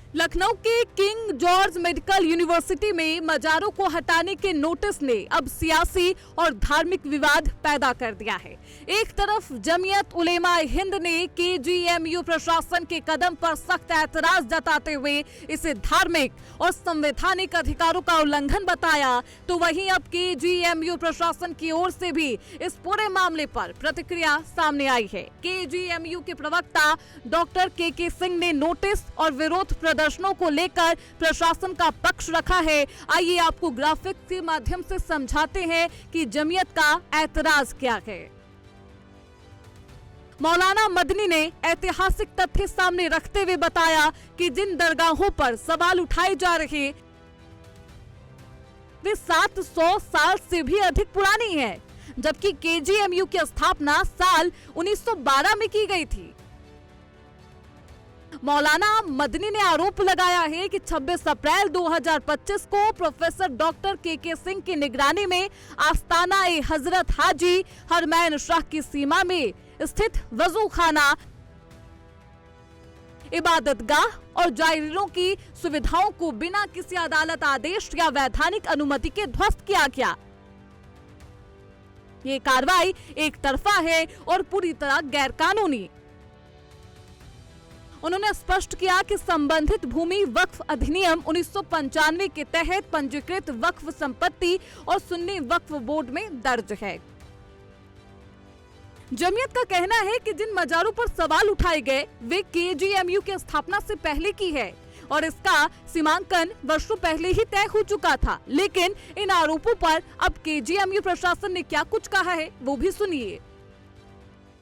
लखनऊ के king George medical university में मजारों को हटाने के नोटिस ने अब सियासी और धार्मिक विवाद पैदा कर दिया है। एक तरफ जमीयत उलेमा हिंद ने केजीएमयू प्रशासन के कदम पर सख्त ऐतराज जताते हुए इसे धार्मिक और संवैधानिक अधिकारों का उल्लंघन बताया, तो वहीं अब केजीएमयू प्रशासन की ओर से भी इस पूरे मामले पर प्रतिक्रिया सामने आई है। केजीएमयू के प्रवक्ता डॉक्टर के सिंह ने नोटिस और विरोध प्रदर्शनों को लेकर प्रशासन का पक्ष रखा है। आइए आपको ग्राफिक के माध्यम से समझाते हैं कि जमीयत का ऐतराज क्या है। मौलाना मदनी ने ऐतिहासिक तथ्य सामने रखते हुए बताया कि जिन दरगाहों पर सवाल उठाए जा रहे वे 700 साल से भी अधिक पुरानी है, जबकि केजीएमयू की स्थापना साल 1912 में की गई थी। मौलाना मदनी ने आरोप लगाया है कि 26 अप्रैल 2025 को प्रोफेसर डॉक्टर के सिंह की निगरानी में आस्ताना ए हजरत हाजी हरमैन शाह की सीमा में स्थित वजू खाना, इबादतगाह और जायरीनों की सुविधाओं को बिना किसी अदालत आदेश या वैधानिक अनुमति के ध्वस्त किया गया। ये कार्रवाई एक तरफा है और पूरी तरह गैरकानूनी। उन्होंने स्पष्ट किया कि संबंधित भूमि वक्फ अधिनियम 1995 के तहत पंजीकृत वक्फ संपत्ति और सुन्नी वक्फ बोर्ड में दर्ज है। जमीयत का कहना है कि जिन मजारों पर सवाल उठाए गए वे केजीएमयू की स्थापना से पहले की है और इसका सीमांकन वर्षों पहले ही तय हो चुका था, लेकिन इन आरोपों पर अब केजीएमयू प्रशासन ने क्या कुछ कहा है वो भी सुनिए।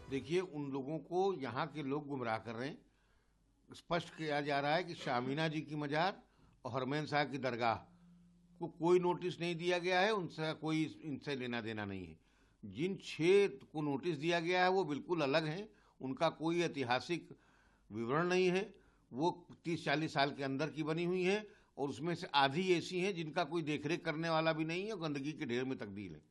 देखिए, उन लोगों को यहाँ के लोग गुमराह कर रहे हैं। स्पष्ट किया जा रहा है कि शामीना जी की मजार और हरमैन साहब की दरगाह को कोई नोटिस नहीं दिया गया है, उनसे कोई इनसे लेना देना नहीं है। जिन 6 को नोटिस दिया गया है वो बिल्कुल अलग हैं, उनका कोई ऐतिहासिक विवरण नहीं है। वो 30-40 साल के अंदर की बनी हुई हैं और उसमें से आधी ऐसी हैं जिनका कोई देखरेख करने वाला भी नहीं है और गंदगी के ढेर में तब्दील है।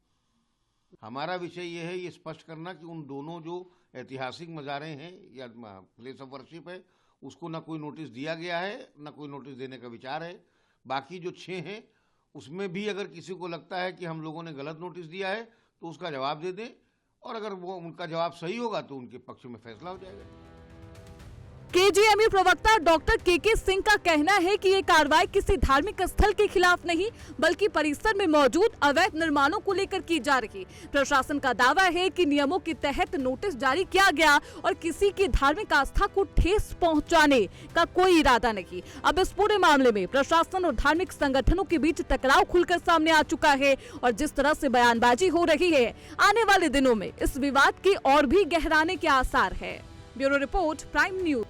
हमारा विषय ये है ये स्पष्ट करना कि उन दोनों जो ऐतिहासिक मज़ारें हैं या प्लेस ऑफ वर्शिप है उसको ना कोई नोटिस दिया गया है ना कोई नोटिस देने का विचार है। बाकी जो 6 हैं उसमें भी अगर किसी को लगता है कि हम लोगों ने गलत नोटिस दिया है तो उसका जवाब दे दें और अगर वो उनका जवाब सही होगा तो उनके पक्ष में फैसला हो जाएगा। केजीएमयू प्रवक्ता डॉक्टर के सिंह का कहना है कि ये कार्रवाई किसी धार्मिक स्थल के खिलाफ नहीं बल्कि परिसर में मौजूद अवैध निर्माणों को लेकर की जा रही। प्रशासन का दावा है कि नियमों के तहत नोटिस जारी किया गया और किसी की धार्मिक आस्था को ठेस पहुंचाने का कोई इरादा नहीं। अब इस पूरे मामले में प्रशासन और धार्मिक संगठनों के बीच टकराव खुलकर सामने आ चुका है और जिस तरह से बयानबाजी हो रही है, आने वाले दिनों में इस विवाद के और भी गहराने के आसार है। Bureau report, prime news.